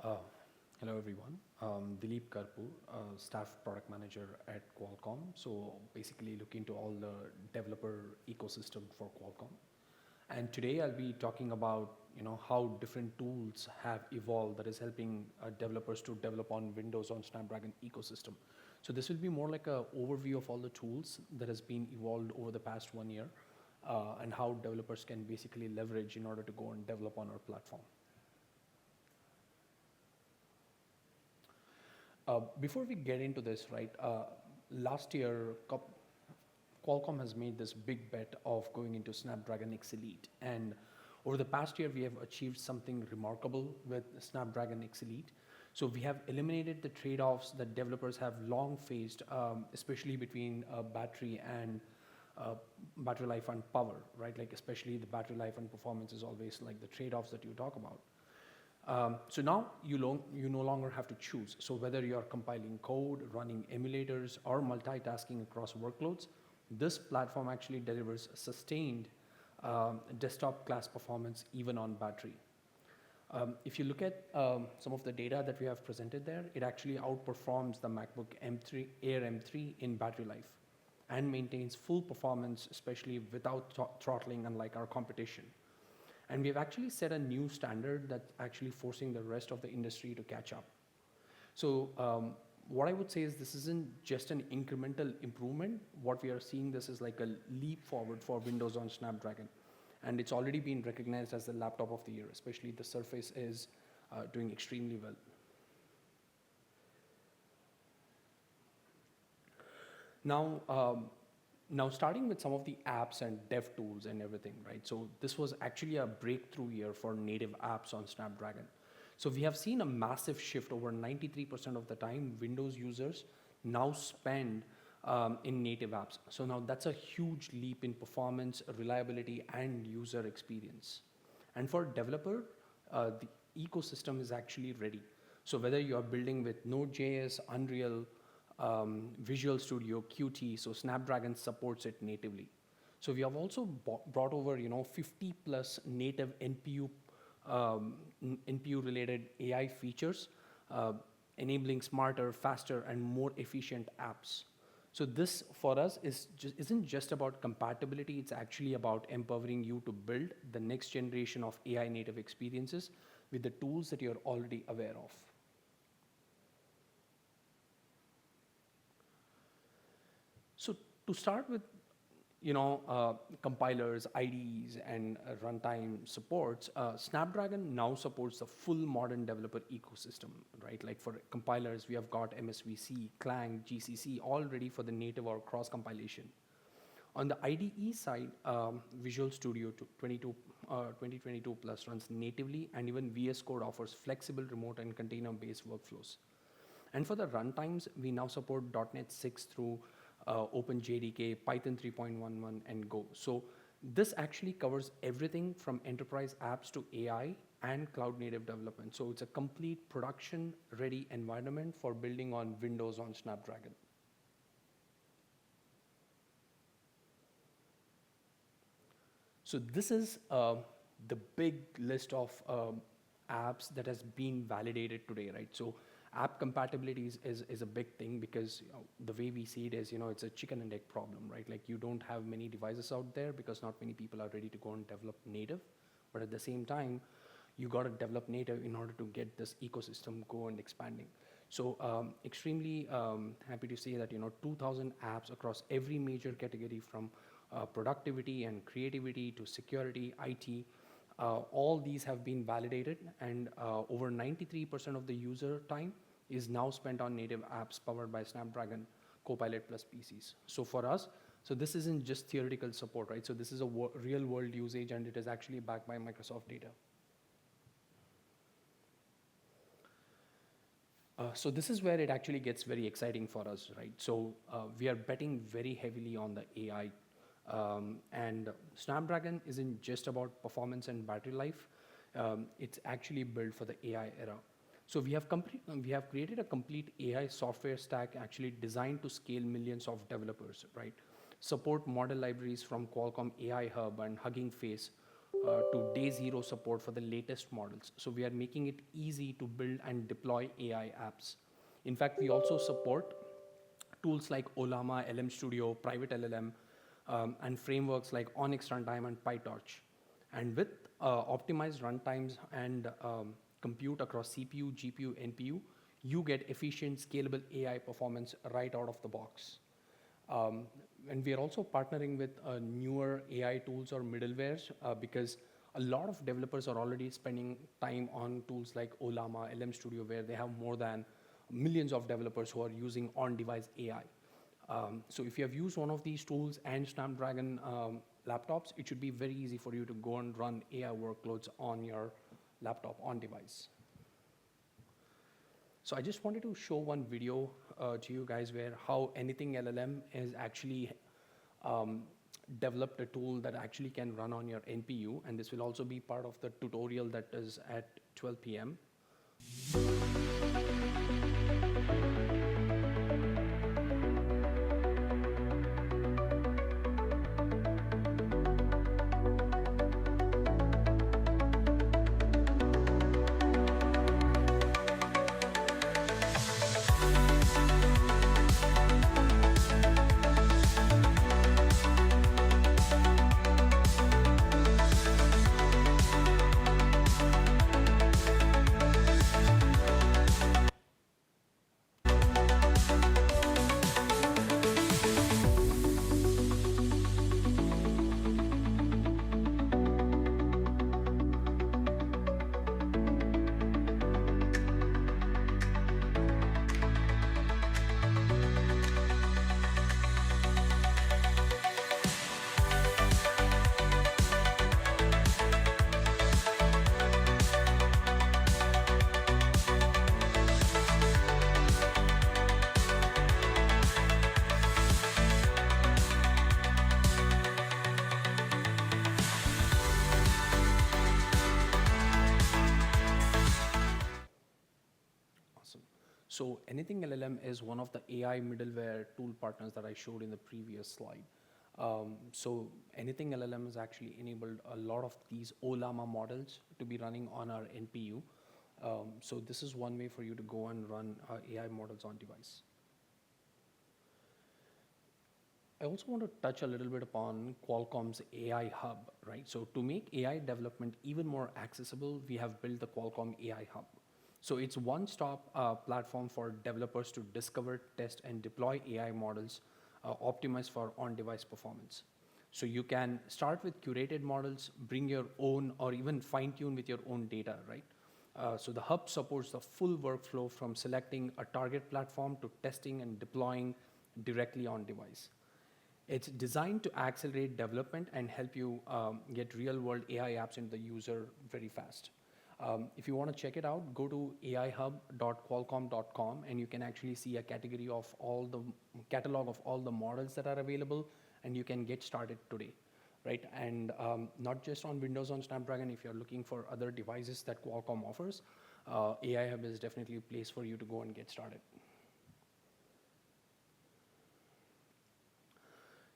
Uh, Hello everyone. Dilip Karpur, staff product manager at Qualcomm. So basically look into all the developer ecosystem for Qualcomm. And today I'll be talking about how different tools have evolved that is helping developers to develop on Windows on Snapdragon ecosystem. So this will be more like a overview of all the tools that has been evolved over the past 1 year and how developers can basically leverage in order to go and develop on our platform. Before we get into this, right, last year Qualcomm has made this big bet of going into Snapdragon X Elite. And over the past year, we have achieved something remarkable with Snapdragon X Elite. So we have eliminated the trade-offs that developers have long faced, especially between battery and battery life and power, right? Like especially the battery life and performance is always like the trade-offs that you talk about. So now you no longer have to choose. So whether you're compiling code, running emulators, or multitasking across workloads, this platform actually delivers sustained desktop class performance even on battery. If you look at some of the data that we have presented there, it actually outperforms the MacBook Air M3 in battery life and maintains full performance, especially without throttling, unlike our competition. And we've actually set a new standard that's actually forcing the rest of the industry to catch up. So what I would say is this isn't just an incremental improvement. What we are seeing this is like a leap forward for Windows on Snapdragon. And it's already been recognized as the laptop of the year, especially the Surface is doing extremely well. Now starting with some of the apps and dev tools and everything, right? So this was actually a breakthrough year for native apps on Snapdragon. So we have seen a massive shift. Over 93% of the time, Windows users now spend in native apps. So now that's a huge leap in performance, reliability, and user experience. And for developer, the ecosystem is actually ready. So whether you are building with Node.js, Unreal, Visual Studio, Qt, so Snapdragon supports it natively. So we have also brought over 50 plus native NPU related AI features, enabling smarter, faster, and more efficient apps. So this for us isn't just about compatibility, it's actually about empowering you to build the next generation of AI native experiences with the tools that you're already aware of. So to start with, compilers, IDEs, and runtime supports, Snapdragon now supports the full modern developer ecosystem, right? Like for compilers, we have got MSVC, Clang, GCC, all ready for the native or cross-compilation. On the IDE side, Visual Studio 2022 Plus runs natively, and even VS Code offers flexible remote and container-based workflows. And for the runtimes, we now support .NET 6 through OpenJDK, Python 3.11, and Go. So this actually covers everything from enterprise apps to AI and cloud native development. So it's a complete production ready environment for building on Windows on Snapdragon. So this is the big list of apps that has been validated today, right? So app compatibility is a big thing because the way we see it is, it's a chicken and egg problem, right? Like you don't have many devices out there because not many people are ready to go and develop native. But at the same time, you got to develop native in order to get this ecosystem go and expanding. So extremely happy to say that, 2,000 apps across every major category from productivity and creativity to security, IT, all these have been validated, and over 93% of the user time is now spent on native apps powered by Snapdragon Copilot plus PCs. So for us, so this isn't just theoretical support, right? So this is a real world usage, and it is actually backed by Microsoft data. So this is where it actually gets very exciting for us, right? So we are betting very heavily on the AI. And Snapdragon isn't just about performance and battery life. It's actually built for the AI era. So we have created a complete AI software stack actually designed to scale millions of developers, right? Support model libraries from Qualcomm AI Hub and Hugging Face to day zero support for the latest models. So we are making it easy to build and deploy AI apps. In fact, we also support tools like Olama, LM Studio, Private LLM, and frameworks like Onyx Runtime and PyTorch. And with optimized runtimes and compute across CPU, GPU, NPU, you get efficient, scalable AI performance right out of the box. And we are also partnering with newer AI tools or middlewares because a lot of developers are already spending time on tools like Olama, LM Studio, where they have more than millions of developers who are using on-device AI. So if you have used one of these tools and Snapdragon laptops, it should be very easy for you to go and run AI workloads on your laptop on device. So I just wanted to show one video to you guys where how Anything LLM is actually developed a tool that actually can run on your NPU, and this will also be part of the tutorial that is at 12 p.m. Awesome. So Anything LLM is one of the AI middleware tool partners that I showed in the previous slide. So Anything LLM has actually enabled a lot of these Olama models to be running on our NPU. So this is one way for you to go and run AI models on device. I also want to touch a little bit upon Qualcomm's AI Hub, right? So to make AI development even more accessible, we have built the Qualcomm AI Hub. So it's one-stop platform for developers to discover, test, and deploy AI models optimized for on-device performance. So you can start with curated models, bring your own, or even fine-tune with your own data, right? So the hub supports the full workflow from selecting a target platform to testing and deploying directly on device. It's designed to accelerate development and help you get real-world AI apps into the user very fast. If you want to check it out, go to aihub.qualcomm.com and you can actually see a category of all the catalog of all the models that are available, and you can get started today, right? And not just on Windows on Snapdragon, if you're looking for other devices that Qualcomm offers, AI Hub is definitely a place for you to go and get started.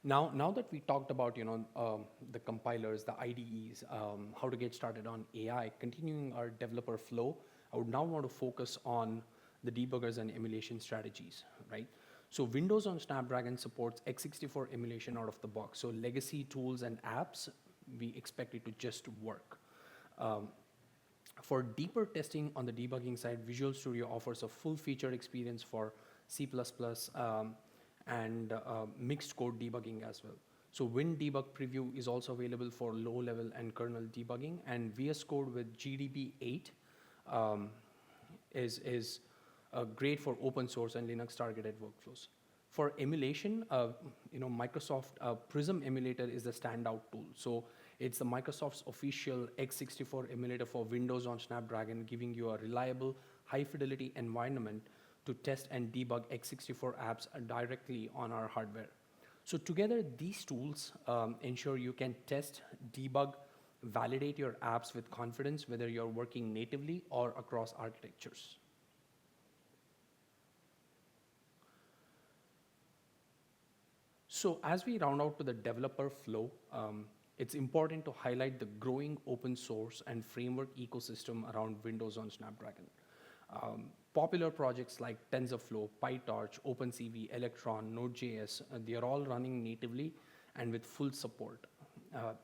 Now that we talked about the compilers, the IDEs, how to get started on AI, continuing our developer flow, I would now want to focus on the debuggers and emulation strategies, right? So Windows on Snapdragon supports x64 emulation out of the box. So legacy tools and apps, we expect it to just work. For deeper testing on the debugging side, Visual Studio offers a full-featured experience for C++, and mixed code debugging as well. So WinDebug Preview is also available for low-level and kernel debugging, and VS Code with GDB8 is great for open source and Linux targeted workflows. For emulation, Microsoft Prism emulator is the standout tool. So it's the Microsoft's official x64 emulator for Windows on Snapdragon, giving you a reliable, high-fidelity environment to test and debug x64 apps directly on our hardware. So together, these tools ensure you can test, debug, validate your apps with confidence, whether you're working natively or across architectures. So as we round out to the developer flow, it's important to highlight the growing open source and framework ecosystem around Windows on Snapdragon. Popular projects like TensorFlow, PyTorch, OpenCV, Electron, Node.js, they are all running natively and with full support.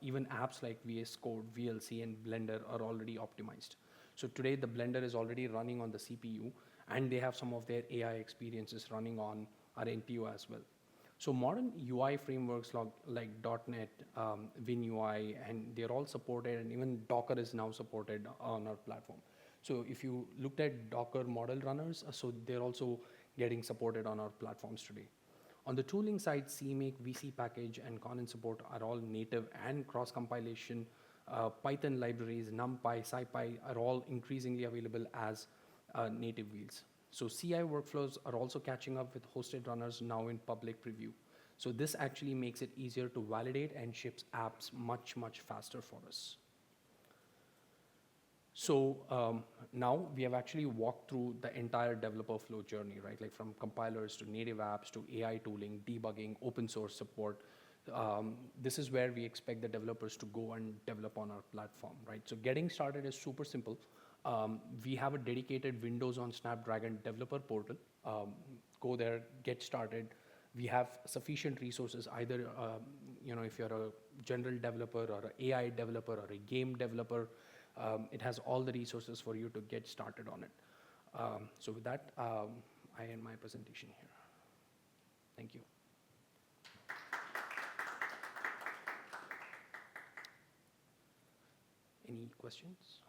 Even apps like VS Code, VLC, and Blender are already optimized. So today the Blender is already running on the CPU, and they have some of their AI experiences running on our NPU as well. So modern UI frameworks like .NET, WinUI, and they're all supported, and even Docker is now supported on our platform. So if you looked at Docker model runners, so they're also getting supported on our platforms today. On the tooling side, CMake, VC package, and Conan support are all native and cross-compilation. Python libraries, NumPy, SciPy are all increasingly available as native wheels. So CI workflows are also catching up with hosted runners now in public preview. So this actually makes it easier to validate and ships apps much, much faster for us. So now we have actually walked through the entire developer flow journey, right? Like from compilers to native apps to AI tooling, debugging, open source support. This is where we expect the developers to go and develop on our platform, right? So getting started is super simple. We have a dedicated Windows on Snapdragon developer portal. Go there, get started. We have sufficient resources, either if you're a general developer or an AI developer or a game developer, it has all the resources for you to get started on it. So with that, I end my presentation here. Thank you. Any questions?